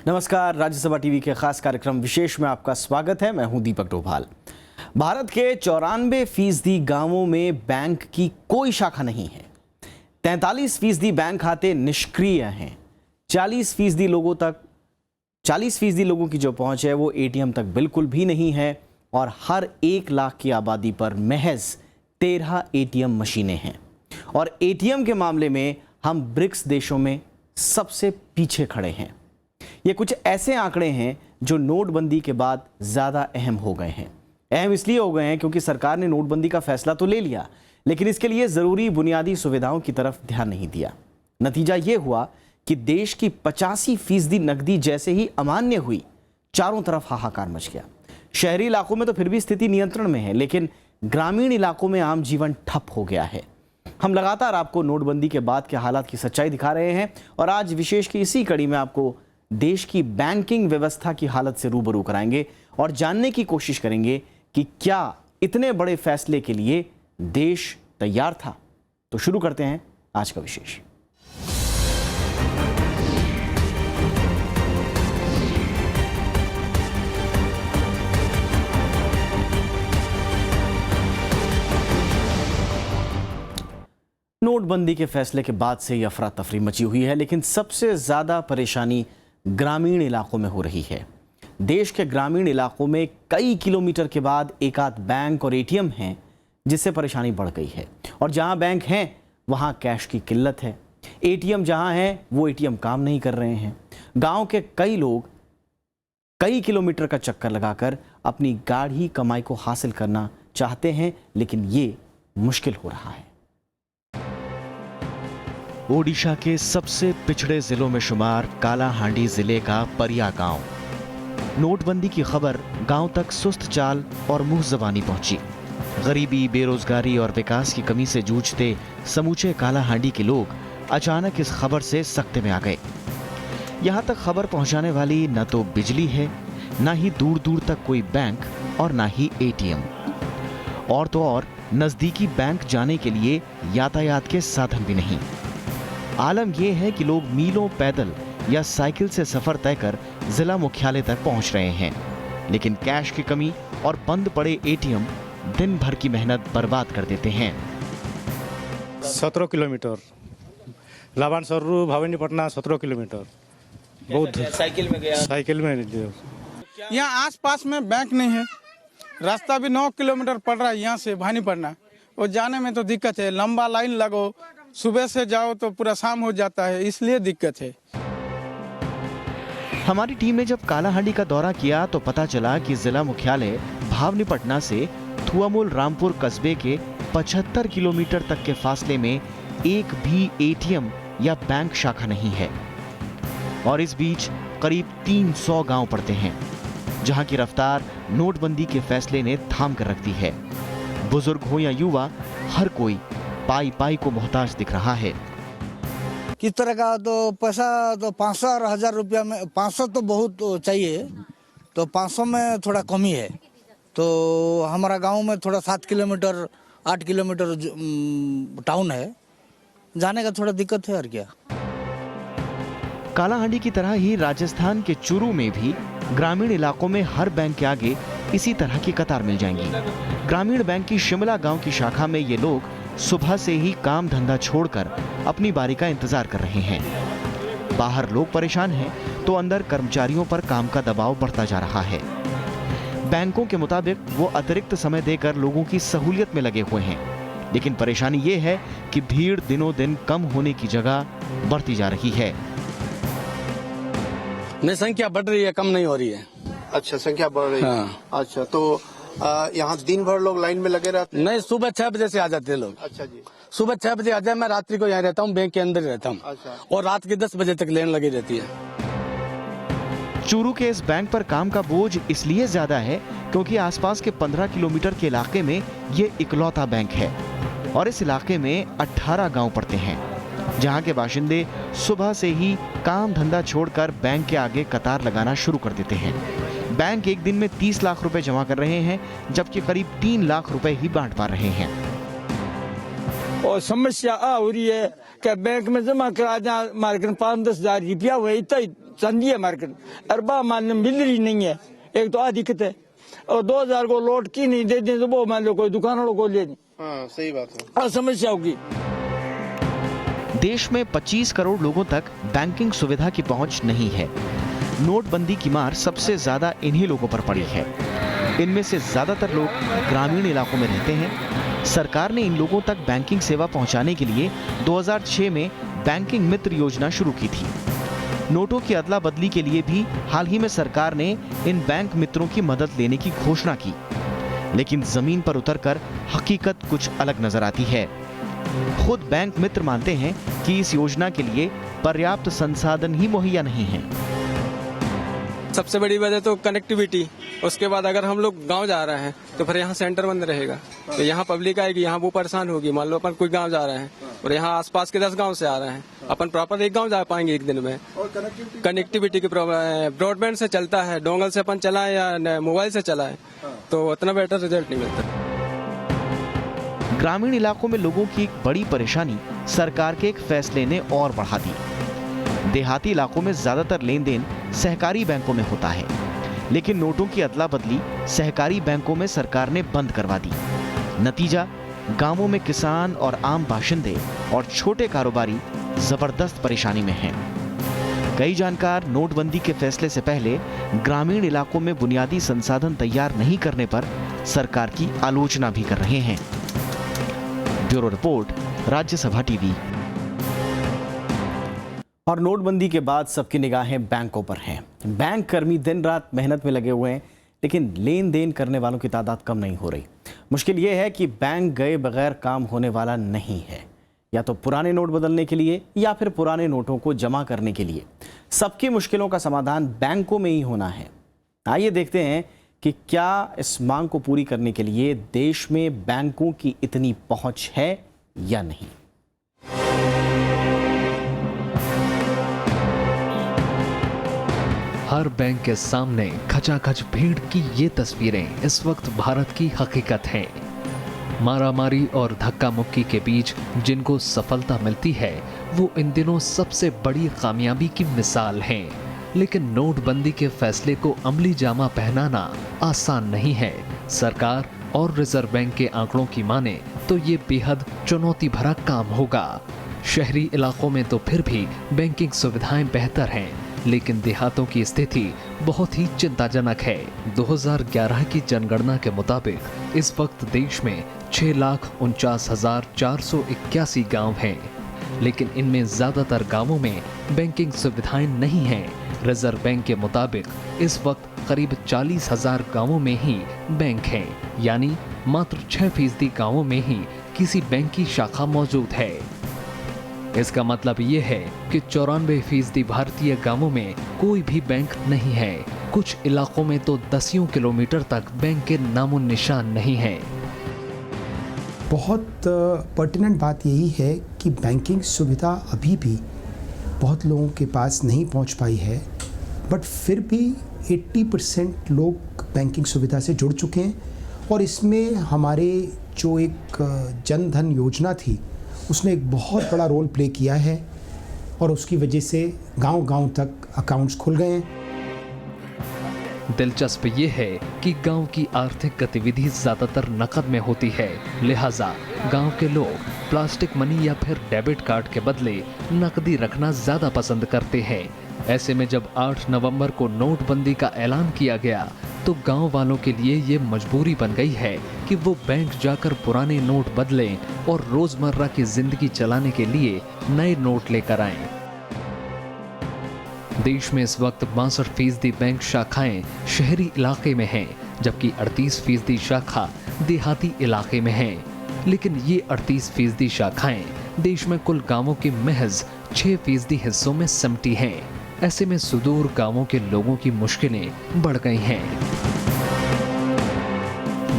नमस्कार, राज्यसभा टीवी के खास कार्यक्रम विशेष में आपका स्वागत है। मैं हूं दीपक डोभाल। भारत के 94% गांवों में बैंक की कोई शाखा नहीं है। 43% बैंक खाते निष्क्रिय हैं। 40% लोगों की जो पहुंच है वो एटीएम तक बिल्कुल भी नहीं है और हर 1 लाख की आबादी पर महज 13 एटीएम मशीनें हैं। और एटीएम के मामले में हम ब्रिक्स देशों में सबसे पीछे खड़े हैं। ये कुछ ऐसे आंकड़े हैं जो नोटबंदी के बाद ज़्यादा अहम हो गए हैं। अहम इसलिए हो गए हैं क्योंकि सरकार ने नोटबंदी का फैसला तो ले लिया, लेकिन इसके लिए ज़रूरी बुनियादी सुविधाओं की तरफ ध्यान नहीं दिया। नतीजा ये हुआ कि देश की 85% नकदी जैसे ही अमान्य हुई, चारों तरफ हाहाकार मच गया। शहरी इलाकों में तो फिर भी स्थिति नियंत्रण में है, लेकिन ग्रामीण इलाकों में आम जीवन ठप हो गया है। हम लगातार आपको नोटबंदी के बाद के हालात की सच्चाई दिखा रहे हैं और आज विशेष की इसी कड़ी में आपको देश की बैंकिंग व्यवस्था की हालत से रूबरू कराएंगे और जानने की कोशिश करेंगे कि क्या इतने बड़े फैसले के लिए देश तैयार था। तो शुरू करते हैं आज का विशेष। नोटबंदी के फैसले के बाद से अफरा तफरी मची हुई है, लेकिन सबसे ज्यादा परेशानी ग्रामीण इलाकों में हो रही है। देश के ग्रामीण इलाकों में कई किलोमीटर के बाद एक आध बैंक और एटीएम हैं, जिससे परेशानी बढ़ गई है। और जहां बैंक हैं वहां कैश की किल्लत है। एटीएम जहां है वो एटीएम काम नहीं कर रहे हैं। गांव के कई लोग कई किलोमीटर का चक्कर लगाकर अपनी गाढ़ी कमाई को हासिल करना चाहते हैं, लेकिन ये मुश्किल हो रहा है। ओडिशा के सबसे पिछड़े जिलों में शुमार कालाहांडी जिले का परिया गांव। नोटबंदी की खबर गांव तक सुस्त चाल और मुंह ज़बानी पहुंची। गरीबी, बेरोजगारी और विकास की कमी से जूझते समूचे कालाहांडी के लोग अचानक इस खबर से सख्ते में आ गए। यहां तक खबर पहुंचाने वाली न तो बिजली है, न ही दूर दूर तक कोई बैंक और न ही एटीएम। और तो और नजदीकी बैंक जाने के लिए यातायात के साधन भी नहीं। आलम यह है कि लोग मीलों पैदल या साइकिल से सफर तय कर जिला मुख्यालय तक पहुंच रहे हैं, लेकिन कैश की कमी और बंद पड़े एटीएम दिन भर की मेहनत बर्बाद कर देते हैं। 17 किलोमीटर लाभान सरु भवानीपटना 17 किलोमीटर बहुत साइकिल में यहाँ आसपास में बैंक नहीं है। रास्ता भी 9 किलोमीटर पड़ रहा है यहाँ से भवानीपटना। और जाने में तो दिक्कत है, लंबा लाइन लगो, सुबह से जाओ तो पूरा शाम हो जाता है, इसलिए दिक्कत है। हमारी टीम ने जब कालाहांडी का दौरा किया तो पता चला कि जिला मुख्यालय भावनीपटना से थुआमूल रामपुर कस्बे के 75 किलोमीटर तक के फासले में एक भी एटीएम या बैंक शाखा नहीं है। और इस बीच करीब 300 गांव पड़ते हैं, जहां की रफ्तार नोटबंदी के फैसले ने थाम कर रख दी है। बुजुर्ग हो या युवा, हर कोई पाई पाई को मोहताज दिख रहा है। किस तरह का तो पैसा तो 500 और 1000 रुपया में 500 तो बहुत चाहिए, तो 500 में थोड़ा कमी है। तो हमारा गांव में थोड़ा 7 किलोमीटर 8 किलोमीटर टाउन है, जाने का थोड़ा दिक्कत है। और क्या, कालाहांडी की तरह ही राजस्थान के चूरू में भी ग्रामीण इलाकों में हर बैंक के आगे इसी तरह की कतार मिल जाएंगी। ग्रामीण बैंक की शिमला गांव की शाखा में ये लोग सुबह से ही काम धंधा छोड़कर अपनी बारी का इंतजार कर रहे हैं। बाहर लोग परेशान हैं तो अंदर कर्मचारियों पर काम का दबाव बढ़ता जा रहा है। बैंकों के मुताबिक वो अतिरिक्त समय देकर लोगों की सहूलियत में लगे हुए हैं, लेकिन परेशानी ये है कि भीड़ दिनों दिन कम होने की जगह बढ़ती जा रही है। नहीं, संख्या बढ़ रही है, कम नहीं हो रही है। अच्छा, संख्या बढ़ रही है। हाँ। अच्छा, तो यहाँ दिन भर लोग लाइन में लगे रहते? नहीं, सुबह 6 बजे से आ जाते हैं लोग। अच्छा जी, सुबह 6 बजे आ जाए। मैं रात्रि को यहाँ रहता हूँ, बैंक के अंदर रहता हूँ। अच्छा। और रात के 10 बजे तक लाइन लगी रहती है। चूरू के इस बैंक पर काम का बोझ इसलिए ज्यादा है क्योंकि आसपास के 15 किलोमीटर के इलाके में ये इकलौता बैंक है और इस इलाके में 18 गांव पड़ते हैं, जहां के बाशिंदे सुबह से ही काम धंधा छोड़कर बैंक के आगे कतार लगाना शुरू कर देते हैं। बैंक एक दिन में 30 लाख रुपए जमा कर रहे हैं, जबकि करीब 3 लाख रुपए ही बांट पा रहे हैं। और समस्या आ हो रही है कि बैंक में जमा करा जा मार्केट 5-10 हजार रुपया हुए, इतना चांदी है मार्केट, अरबा मान मिल रही नहीं है, एक तो आ दिक्कत है। और 2000 को लौट की नहीं दे दें तो वो मान लो कोई दुकान वालों को ले नहीं। हाँ सही बात है। समस्या होगी। देश में 25 करोड़ लोगों तक बैंकिंग सुविधा की पहुंच नहीं है। नोटबंदी की मार सबसे ज्यादा इन्हीं लोगों पर पड़ी है। इनमें से ज्यादातर लोग ग्रामीण इलाकों में रहते हैं। सरकार ने इन लोगों तक बैंकिंग सेवा पहुंचाने के लिए 2006 में बैंकिंग मित्र योजना शुरू की थी। नोटों की अदला बदली के लिए भी हाल ही में सरकार ने इन बैंक मित्रों की मदद लेने की घोषणा की, लेकिन जमीन पर उतरकर हकीकत कुछ अलग नजर आती है। खुद बैंक मित्र मानते हैं कि इस योजना के लिए पर्याप्त संसाधन ही मुहैया नहीं है। सबसे बड़ी वजह तो कनेक्टिविटी। उसके बाद अगर हम लोग गांव जा रहे हैं तो फिर यहाँ सेंटर बंद रहेगा, तो यहाँ पब्लिक आएगी, यहाँ वो परेशान होगी। मान लो अपन कोई गांव जा रहे हैं और यहाँ आसपास के 10 गांव से आ रहे हैं, अपन प्रॉपर एक गांव जा पाएंगे एक दिन में। कनेक्टिविटी की प्रॉब्लम, ब्रॉडबैंड से चलता है, डोंगल से अपन चलाएं या मोबाइल से चलाएं तो उतना बेटर रिजल्ट नहीं मिलता। ग्रामीण इलाकों में लोगों की एक बड़ी परेशानी सरकार के एक फैसले ने और बढ़ा दी। देहाती इलाकों में ज्यादातर लेन देन सहकारी बैंकों में होता है, लेकिन नोटों की अदला बदली सहकारी बैंकों में सरकार ने बंद करवा दी। नतीजा, गांवों में किसान और आम बाशिंदे और छोटे कारोबारी जबरदस्त परेशानी में हैं। कई जानकार नोटबंदी के फैसले से पहले ग्रामीण इलाकों में बुनियादी संसाधन तैयार नहीं करने पर सरकार की आलोचना भी कर रहे हैं। Bureau report, Rajya Sabha TV. और नोटबंदी के बाद सबकी निगाहें बैंकों पर हैं। बैंक कर्मी दिन रात मेहनत में लगे हुए हैं, लेकिन लेन देन करने वालों की तादाद कम नहीं हो रही। मुश्किल ये है कि बैंक गए बगैर काम होने वाला नहीं है, या तो पुराने नोट बदलने के लिए या फिर पुराने नोटों को जमा करने के लिए। सबकी मुश्किलों का समाधान बैंकों में ही होना है। आइए देखते हैं कि क्या इस मांग को पूरी करने के लिए देश में बैंकों की इतनी पहुंच है या नहीं। हर बैंक के सामने खचाखच भीड़ की ये तस्वीरें इस वक्त भारत की हकीकत हैं। मारामारी और धक्का मुक्की के बीच जिनको सफलता मिलती है वो इन दिनों सबसे बड़ी कामयाबी की मिसाल हैं। लेकिन नोटबंदी के फैसले को अमली जामा पहनाना आसान नहीं है। सरकार और रिजर्व बैंक के आंकड़ों की माने तो ये बेहद चुनौती भरा काम होगा। शहरी इलाकों में तो फिर भी बैंकिंग सुविधाएं बेहतर हैं, लेकिन देहातों की स्थिति बहुत ही चिंताजनक है। 2011 की जनगणना के मुताबिक इस वक्त देश में 6,49,481 गांव हैं, लेकिन इनमें ज्यादातर गांवों में बैंकिंग सुविधाएं नहीं हैं। रिजर्व बैंक के मुताबिक इस वक्त करीब 40,000 गांवों में ही बैंक हैं, यानी मात्र 6% गांवों में ही किसी बैंक की शाखा मौजूद है। इसका मतलब ये है कि 94% भारतीय गांवों में कोई भी बैंक नहीं है। कुछ इलाकों में तो 10 किलोमीटर तक बैंक के नामो निशान नहीं है। बहुत पर्टिनेंट बात यही है कि बैंकिंग सुविधा अभी भी बहुत लोगों के पास नहीं पहुंच पाई है, बट फिर भी 80% लोग बैंकिंग सुविधा से जुड़ चुके हैं। और इसमें हमारे जो एक जन धन योजना थी उसने एक बहुत बड़ा रोल प्ले किया है, और उसकी वजह से गांव-गांव तक अकाउंट्स खुल गए हैं। दिलचस्प ये है कि गांव की आर्थिक गतिविधि ज्यादातर नकद में होती है, लिहाजा गांव के लोग प्लास्टिक मनी या फिर डेबिट कार्ड के बदले नकदी रखना ज्यादा पसंद करते हैं। ऐसे में जब 8 नवंबर को नोटबंदी का ऐलान किया गया तो गांव वालों के लिए ये मजबूरी बन गई है कि वो बैंक जाकर पुराने नोट बदलें और रोजमर्रा की जिंदगी चलाने के लिए नए नोट लेकर आएं। देश में इस वक्त 62% बैंक शाखाएं शहरी इलाके में हैं, जबकि 38% शाखा देहाती इलाके में हैं। लेकिन ये 38% शाखाएं देश में कुल गांवों के महज 6% हिस्सों में सिमटी हैं। ऐसे में सुदूर गांवों के लोगों की मुश्किलें बढ़ गई हैं।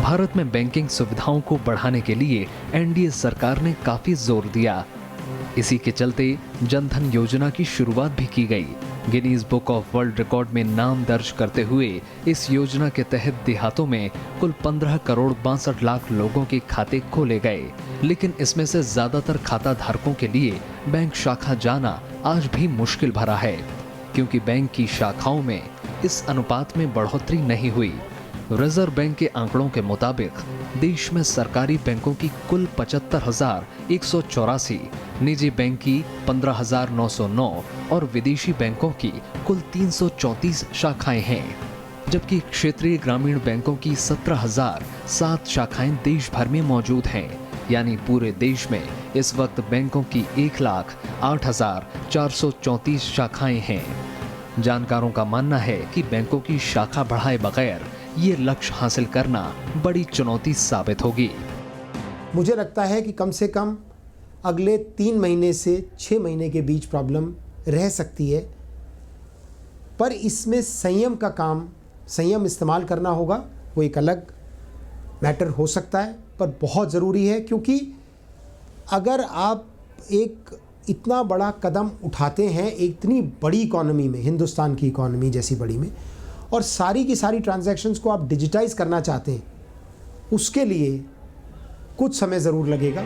भारत में बैंकिंग सुविधाओं को बढ़ाने के लिए एनडीए सरकार ने काफी जोर दिया। इसी के चलते जनधन योजना की शुरुआत भी की गई। Guinness book of world record में नाम दर्ज करते हुए इस योजना के तहत देहातों में कुल 15 करोड़ 62 लाख लोगों के खाते खोले गए। लेकिन इसमें से ज्यादातर खाता धारकों के लिए बैंक शाखा जाना आज भी मुश्किल भरा है। क्योंकि बैंक की शाखाओं में इस अनुपात में बढ़ोतरी नहीं हुई। रिजर्व बैंक के आंकड़ों के मुताबिक देश में सरकारी बैंकों की कुल 75,184, निजी बैंक की 15,909 और विदेशी बैंकों की कुल 334 शाखाएं हैं, जबकि क्षेत्रीय ग्रामीण बैंकों की 17,007 शाखाएं देश भर में मौजूद हैं। यानी पूरे देश में इस वक्त बैंकों की 1,08,434 शाखाएं हैं। जानकारों का मानना है कि बैंकों की शाखा बढ़ाए बगैर ये लक्ष्य हासिल करना बड़ी चुनौती साबित होगी। मुझे लगता है कि कम से कम अगले 3 महीने से 6 महीने के बीच प्रॉब्लम रह सकती है, पर इसमें संयम का काम, संयम इस्तेमाल करना होगा। वो एक अलग मैटर हो सकता है, पर बहुत ज़रूरी है, क्योंकि अगर आप एक इतना बड़ा कदम उठाते हैं एक इतनी बड़ी इकॉनमी में, हिंदुस्तान की इकॉनमी जैसी बड़ी में, और सारी की सारी ट्रांजैक्शंस को आप डिजिटाइज करना चाहते हैं, उसके लिए कुछ समय ज़रूर लगेगा।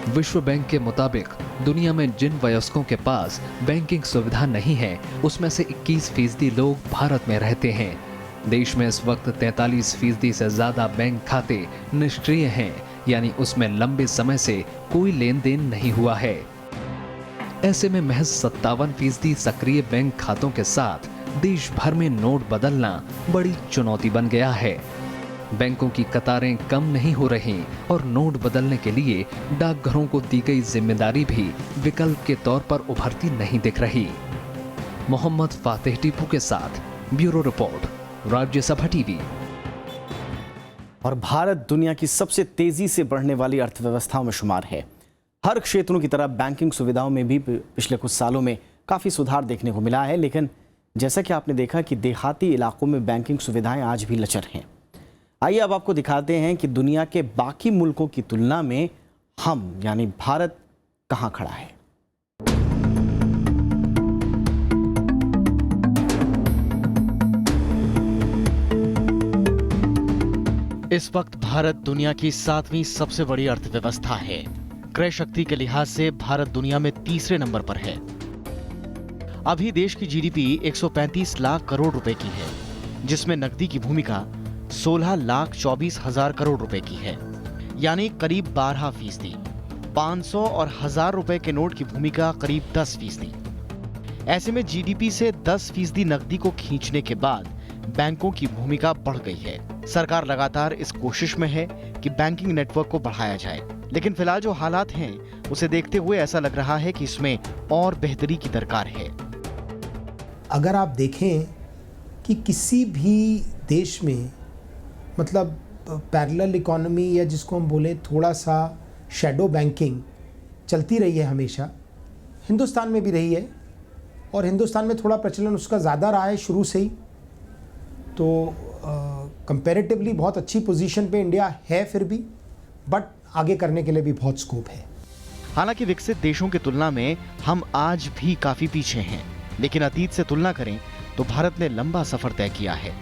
विश्व बैंक के मुताबिक दुनिया में जिन वयस्कों के पास बैंकिंग सुविधा नहीं है, उसमें से 21% लोग भारत में रहते हैं। देश में इस वक्त 43% से ज्यादा बैंक खाते निष्क्रिय हैं, यानी उसमें लंबे समय से कोई लेन देन नहीं हुआ है। ऐसे में महज 57% सक्रिय बैंक खातों के साथ देश भर में नोट बदलना बड़ी चुनौती बन गया है। बैंकों की कतारें कम नहीं हो रही और नोट बदलने के लिए डाकघरों को दी गई जिम्मेदारी भी विकल्प के तौर पर उभरती नहीं दिख रही। मोहम्मद फातिह टीपू के साथ ब्यूरो रिपोर्ट, राज्यसभा टीवी। और भारत दुनिया की सबसे तेजी से बढ़ने वाली अर्थव्यवस्थाओं में शुमार है। हर क्षेत्रों की तरह बैंकिंग सुविधाओं में भी पिछले कुछ सालों में काफ़ी सुधार देखने को मिला है, लेकिन जैसा कि आपने देखा कि देहाती इलाकों में बैंकिंग सुविधाएं आज भी लचर हैं। आइए अब आपको दिखाते हैं कि दुनिया के बाकी मुल्कों की तुलना में हम यानी भारत कहां खड़ा है। इस वक्त भारत दुनिया की 7वीं सबसे बड़ी अर्थव्यवस्था है। क्रय शक्ति के लिहाज से भारत दुनिया में तीसरे नंबर पर है। अभी देश की जीडीपी 135 लाख करोड़ रुपए की है, जिसमें नकदी की भूमिका 16,24,000 करोड़ रुपए की है, यानी करीब 12%। 500 और 1000 रुपए के नोट की भूमिका करीब 10%। ऐसे में जीडीपी से 10% नकदी को खींचने के बाद बैंकों की भूमिका बढ़ गई है। सरकार लगातार इस कोशिश में है कि बैंकिंग नेटवर्क को बढ़ाया जाए, लेकिन फिलहाल जो हालात हैं उसे देखते हुए ऐसा लग रहा है कि इसमें और बेहतरी की दरकार है। अगर आप देखें कि किसी भी देश में मतलब पैरेलल इकोनॉमी या जिसको हम बोले थोड़ा सा शैडो बैंकिंग चलती रही है हमेशा, हिंदुस्तान में भी रही है, और हिंदुस्तान में थोड़ा प्रचलन उसका ज़्यादा रहा है शुरू से ही। तो कंपैरेटिवली बहुत अच्छी पोजीशन पे इंडिया है फिर भी, बट आगे करने के लिए भी बहुत स्कोप है। हालांकि विकसित देशों की तुलना में हम आज भी काफी पीछे हैं, लेकिन अतीत से तुलना करें तो भारत ने लंबा सफर तय किया है।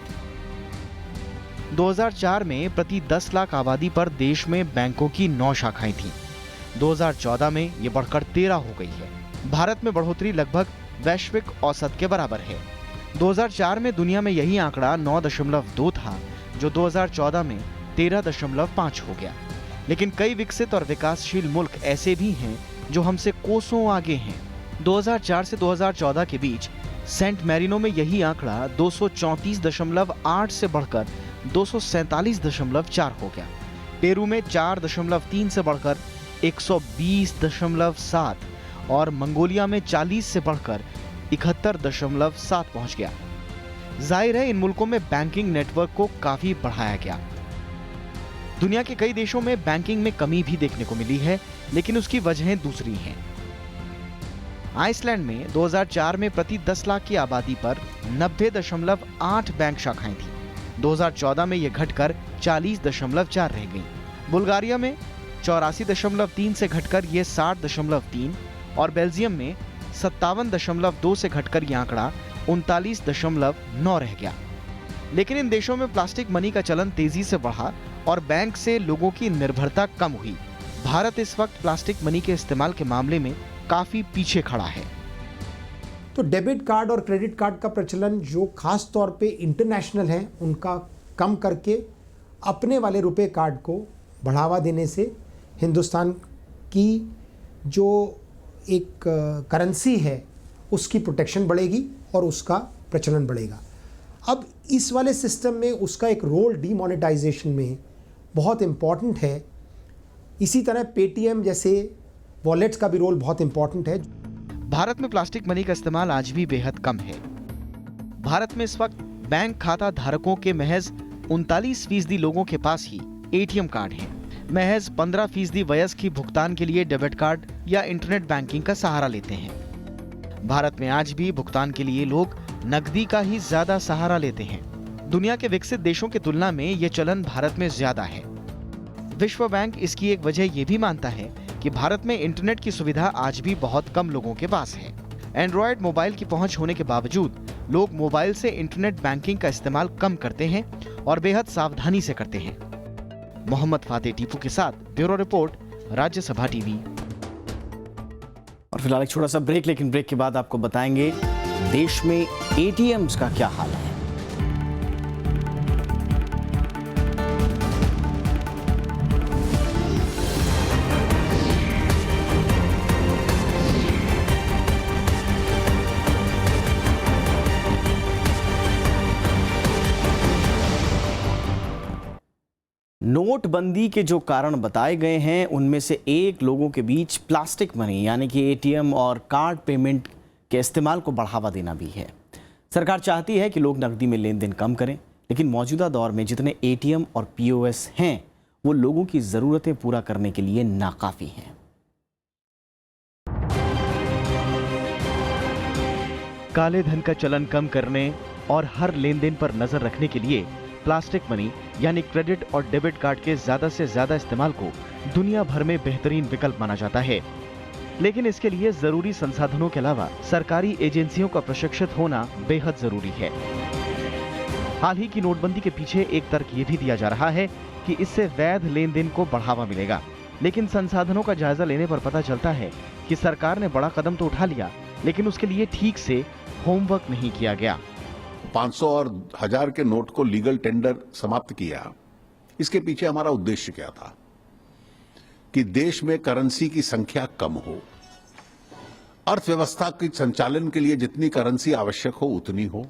2004 में प्रति 10 लाख आबादी पर देश में बैंकों की 9 शाखाएं थीं। 2014 में ये बढ़कर 13 हो गई है। भारत में बढ़ोतरी लगभग वैश्विक औसत के बराबर है। 2004 में दुनिया में यही आंकड़ा 9.2 था, जो 2014 में 13.5 हो गया। लेकिन कई विकसित और विकासशील मुल्क ऐसे भी हैं जो हमसे कोसों आगे हैं। 2004 से 2014 के बीच सेंट मैरिनो में यही आंकड़ा 234.8 से बढ़कर 247.4 हो गया। पेरू में 4.3 से बढ़कर 120.7 और मंगोलिया में 40 से बढ़कर 71.7 पहुंच गया। जाहिर है इन मुल्कों में बैंकिंग नेटवर्क को काफी बढ़ाया गया। दुनिया के कई देशों में बैंकिंग में कमी भी देखने को मिली है, लेकिन उसकी वजहें दूसरी हैं। आइसलैंड में 2004 में प्रति 10 लाख की आबादी पर 90.8 बैंक शाखाएं थी। 2014 में यह घटकर 40.4 रह गई। बुल्गारिया में 84.3 से घटकर यह 60.3 और बेल्जियम में 57.2 से घटकर यह आंकड़ा 39.9 रह गया। लेकिन इन देशों में प्लास्टिक मनी का चलन तेजी से बढ़ा और बैंक से लोगों की निर्भरता कम हुई। भारत इस वक्त प्लास्टिक मनी के इस्तेमाल के मामले में काफी पीछे खड़ा है। तो डेबिट कार्ड और क्रेडिट कार्ड का प्रचलन जो खास तौर पे इंटरनेशनल हैं उनका कम करके अपने वाले रुपए कार्ड को बढ़ावा देने से हिंदुस्तान की जो एक करेंसी है उसकी प्रोटेक्शन बढ़ेगी और उसका प्रचलन बढ़ेगा। अब इस वाले सिस्टम में उसका एक रोल डीमोनेटाइजेशन में बहुत इम्पॉर्टेंट है। इसी तरह पेटीएम जैसे वॉलेट्स का भी रोल बहुत इम्पॉर्टेंट है। भारत में प्लास्टिक मनी का इस्तेमाल आज भी बेहद कम है। भारत में इस वक्त बैंक खाता धारकों के महज 39% लोगों के पास ही एटीएम कार्ड है। महज 15% वयस्क ही भुगतान के लिए डेबिट कार्ड या इंटरनेट बैंकिंग का सहारा लेते हैं। भारत में आज भी भुगतान के लिए लोग नकदी का ही ज्यादा सहारा लेते हैं। दुनिया के विकसित देशों की तुलना में ये चलन भारत में ज्यादा है। विश्व बैंक इसकी एक वजह ये भी मानता है कि भारत में इंटरनेट की सुविधा आज भी बहुत कम लोगों के पास है। एंड्रॉयड मोबाइल की पहुंच होने के बावजूद लोग मोबाइल से इंटरनेट बैंकिंग का इस्तेमाल कम करते हैं और बेहद सावधानी से करते हैं। मोहम्मद फातेह टीपू के साथ ब्यूरो रिपोर्ट, राज्यसभा टीवी। और फिलहाल एक छोटा सा ब्रेक, लेकिन ब्रेक के बाद आपको बताएंगे देश में एटीएम्स का क्या हाल है। नोटबंदी के जो कारण बताए गए हैं उनमें से एक लोगों के बीच प्लास्टिक मनी यानी कि एटीएम और कार्ड पेमेंट के इस्तेमाल को बढ़ावा देना भी है। सरकार चाहती है कि लोग नकदी में लेन देन कम करें, लेकिन मौजूदा दौर में जितने एटीएम और पीओएस हैं वो लोगों की ज़रूरतें पूरा करने के लिए नाकाफ़ी हैं। काले धन का चलन कम करने और हर लेन देन पर नजर रखने के लिए प्लास्टिक मनी यानी क्रेडिट और डेबिट कार्ड के ज्यादा से ज्यादा इस्तेमाल को दुनिया भर में बेहतरीन विकल्प माना जाता है। लेकिन इसके लिए जरूरी संसाधनों के अलावा सरकारी एजेंसियों का प्रशिक्षित होना बेहद जरूरी है। हाल ही की नोटबंदी के पीछे एक तर्क ये भी दिया जा रहा है कि इससे वैध लेन देन को बढ़ावा मिलेगा, लेकिन संसाधनों का जायजा लेने पर पता चलता है कि सरकार ने बड़ा कदम तो उठा लिया, लेकिन उसके लिए ठीक से होमवर्क नहीं किया गया। 500 और 1000 के नोट को लीगल टेंडर समाप्त किया। इसके पीछे हमारा उद्देश्य क्या था कि देश में करेंसी की संख्या कम हो, अर्थव्यवस्था के संचालन के लिए जितनी करेंसी आवश्यक हो उतनी हो,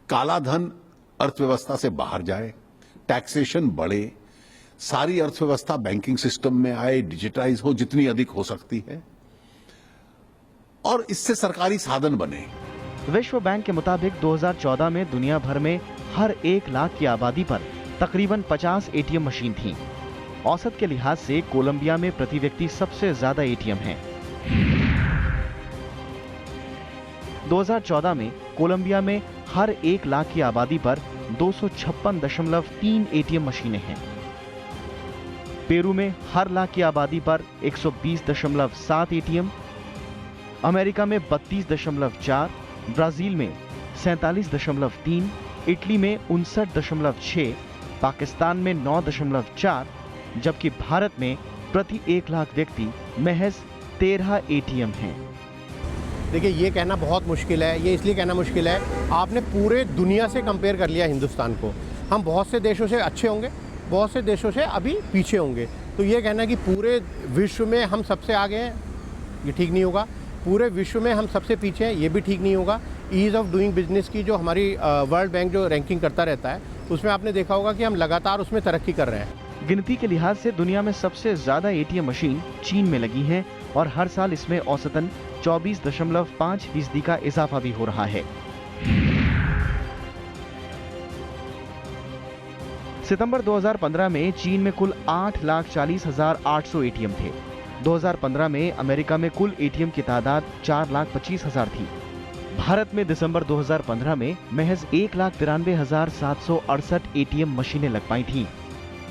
काला धन अर्थव्यवस्था से बाहर जाए, टैक्सेशन बढ़े, सारी अर्थव्यवस्था बैंकिंग सिस्टम में आए, डिजिटाइज हो जितनी अधिक हो सकती है और इससे सरकारी साधन बने। विश्व बैंक के मुताबिक 2014 में दुनिया भर में हर 1 लाख की आबादी पर तकरीबन 50 एटीएम मशीन थीं। औसत के लिहाज से कोलंबिया में प्रति व्यक्ति सबसे ज्यादा एटीएम हैं। 2014 में कोलंबिया में हर 1 लाख की आबादी पर 256.3 एटीएम मशीनें हैं। पेरू में हर लाख की आबादी पर 120.7 एटीएम, अमेरिका में 32.4, ब्राजील में 47.3, इटली में 59.6, पाकिस्तान में 9.4, जबकि भारत में प्रति 1 लाख व्यक्ति महज 13 एटीएम हैं। देखिए, ये कहना बहुत मुश्किल है। ये इसलिए कहना मुश्किल है, आपने पूरे दुनिया से कंपेयर कर लिया हिंदुस्तान को। हम बहुत से देशों से अच्छे होंगे, बहुत से देशों से अभी पीछे होंगे। तो ये कहना कि पूरे विश्व में हम सबसे आगे हैं, ये ठीक नहीं होगा। पूरे विश्व में हम सबसे पीछे हैं, ये भी ठीक नहीं होगा। ईज़ ऑफ डूइंग बिजनेस की जो हमारी वर्ल्ड बैंक जो रैंकिंग करता रहता है, उसमें आपने देखा होगा कि हम लगातार उसमें तरक्की कर रहे हैं। गिनती के लिहाज से दुनिया में सबसे ज्यादा एटीएम मशीन चीन में लगी हैं और हर साल इसमें औसतन 24.5% का इजाफा भी हो रहा है। सितंबर 2015 में चीन में कुल 8,40,800 एटीएम थे। 2015 में अमेरिका में कुल एटीएम की तादाद 4,25,000 थी। भारत में दिसंबर 2015 में महज 1,93,768 एटीएम मशीनें लग पाई थीं।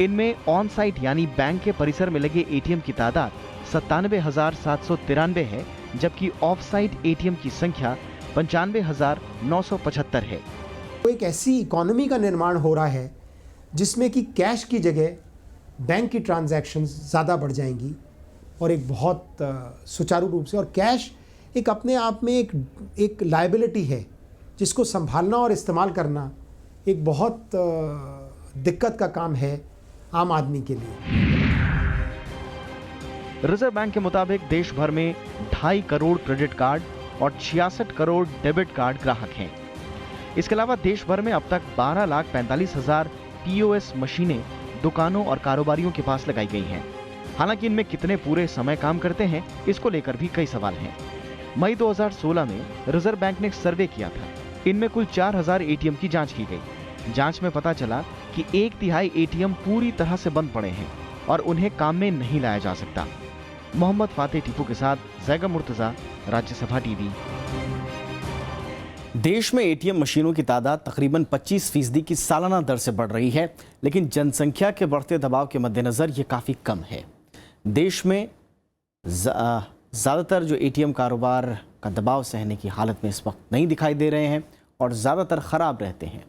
इनमें ऑन साइट यानी बैंक के परिसर में लगे एटीएम की तादाद 97,793 है, जबकि ऑफ साइट एटीएम की संख्या 95,975 है। तो एक ऐसी इकोनॉमी का निर्माण हो रहा है जिसमें कि कैश की जगह बैंक की ट्रांजैक्शंस ज़्यादा बढ़ जाएंगी और एक बहुत सुचारू रूप से, और कैश एक अपने आप में एक लायबिलिटी है जिसको संभालना और इस्तेमाल करना एक बहुत दिक्कत का काम है आम आदमी के लिए। रिजर्व बैंक के मुताबिक देश भर में 2.5 करोड़ क्रेडिट कार्ड और 66 करोड़ डेबिट कार्ड ग्राहक हैं। इसके अलावा देश भर में अब तक 12,45,000 POS मशीनें दुकानों और कारोबारियों के पास लगाई गई हैं। हालांकि इनमें कितने पूरे समय काम करते हैं, इसको लेकर भी कई सवाल हैं। मई 2016 में रिजर्व बैंक ने एक सर्वे किया था। इनमें कुल 4,000 ATM की जांच की गई। जांच में पता चला कि 1/3 ATM पूरी तरह से बंद पड़े हैं और उन्हें काम में नहीं लाया जा सकता। मोहम्मद फातेह टीपू के साथ जैगम मुर्तजा, राज्यसभा टीवी। देश में ATM मशीनों की तादाद तकरीबन 25% की सालाना दर से बढ़ रही है, लेकिन जनसंख्या के बढ़ते दबाव के मद्देनज़र ये काफ़ी कम है। देश में ज़्यादातर जो ATM कारोबार का दबाव सहने की हालत में इस वक्त नहीं दिखाई दे रहे हैं और ज़्यादातर ख़राब रहते हैं।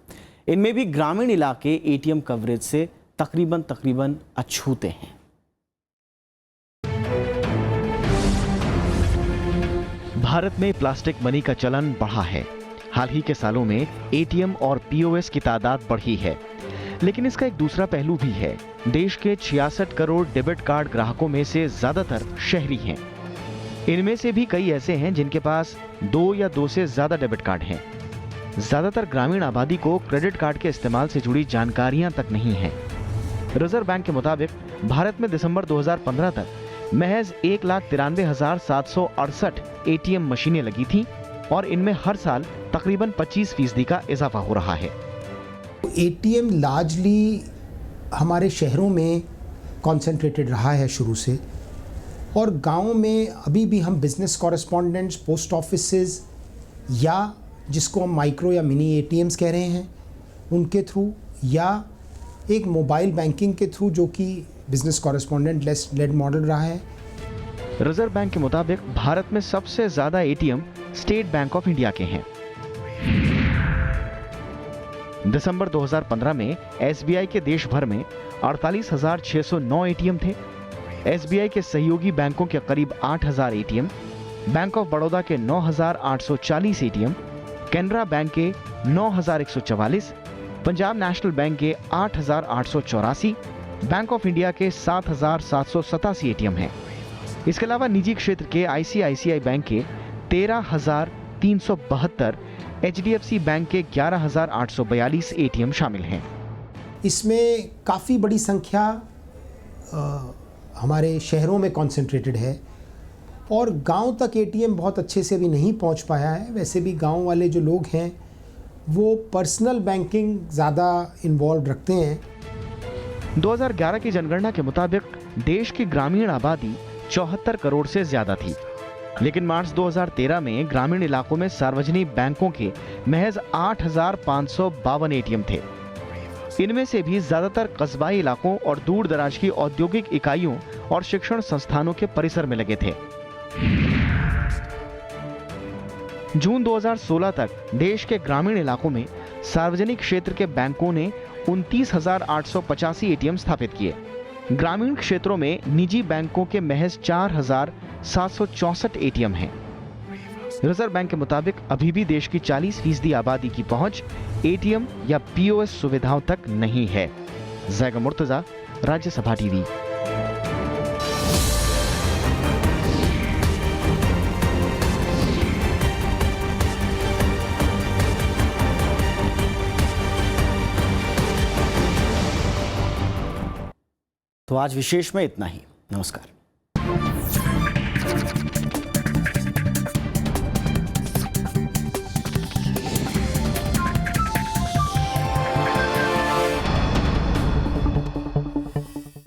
इनमें भी ग्रामीण इलाके ATM कवरेज से तकरीबन अछूते हैं। भारत में प्लास्टिक मनी का चलन बढ़ा है। हाल ही के सालों में ATM और POS की तादाद बढ़ी है, लेकिन इसका एक दूसरा पहलू भी है। देश के 66 करोड़ डेबिट कार्ड ग्राहकों में से ज्यादातर शहरी हैं। इनमें से भी कई ऐसे हैं जिनके पास 2 या 2 से ज्यादा डेबिट कार्ड हैं। ज्यादातर ग्रामीण आबादी को क्रेडिट कार्ड के इस्तेमाल से जुड़ी जानकारियां तक नहीं है। रिजर्व बैंक के मुताबिक भारत में दिसंबर 2015 तक महज 1,93,768 ATM मशीनें लगी थीं और इनमें हर साल तकरीबन 25% का इजाफा हो रहा है। ATM लार्जली हमारे शहरों में कॉन्सेंट्रेटेड रहा है शुरू से, और गाँव में अभी भी हम बिजनेस कॉरेस्पॉन्डेंट्स, पोस्ट ऑफिसेज या जिसको हम माइक्रो या मिनी ATMs कह रहे हैं उनके थ्रू, या एक मोबाइल बैंकिंग के थ्रू जो कि बिजनेस कॉरेस्पॉन्डेंट लेड मॉडल रहा है। रिजर्व बैंक के मुताबिक भारत में सबसे ज्यादा ATM state bank of India के हैं। दिसंबर 2015 में SBI के देश भर में 48,609 ATM थे। SBI के सहयोगी बैंकों के करीब 8,000 ATM, बैंक ऑफ बड़ौदा के 9,840 ATM, कैनरा बैंक के 9,144, पंजाब नेशनल बैंक के 8,884, बैंक ऑफ इंडिया के 7,787 ATM हैं। इसके अलावा निजी क्षेत्र के ICICI बैंक के 13,372, HDFC बैंक के 11,842 ATM शामिल हैं। इसमें काफ़ी बड़ी संख्या हमारे शहरों में कॉन्सेंट्रेटेड है और गांव तक ATM बहुत अच्छे से भी नहीं पहुंच पाया है। वैसे भी गांव वाले जो लोग हैं वो पर्सनल बैंकिंग ज़्यादा इन्वॉल्व रखते हैं। 2011 की जनगणना के मुताबिक देश की ग्रामीण आबादी 74 करोड़ से ज्यादा थी, लेकिन मार्च 2013 में ग्रामीण इलाकों में सार्वजनिक बैंकों के महज 8,552 ATM थे। इनमें से भी ज्यादातर कस्बाई इलाकों और दूर दराज की औद्योगिक इकाइयों और शिक्षण संस्थानों के परिसर में लगे थे। जून 2016 तक देश के ग्रामीण इलाकों में सार्वजनिक क्षेत्र के बैंकों ने 29,885 ATM स्थापित किए। ग्रामीण क्षेत्रों में निजी बैंकों के महज 4,764 ATM हैं। रिजर्व बैंक के मुताबिक अभी भी देश की 40% आबादी की पहुंच ATM या POS सुविधाओं तक नहीं है। जैगम मुर्तजा, राज्यसभा टीवी। तो आज विशेष में इतना ही। नमस्कार।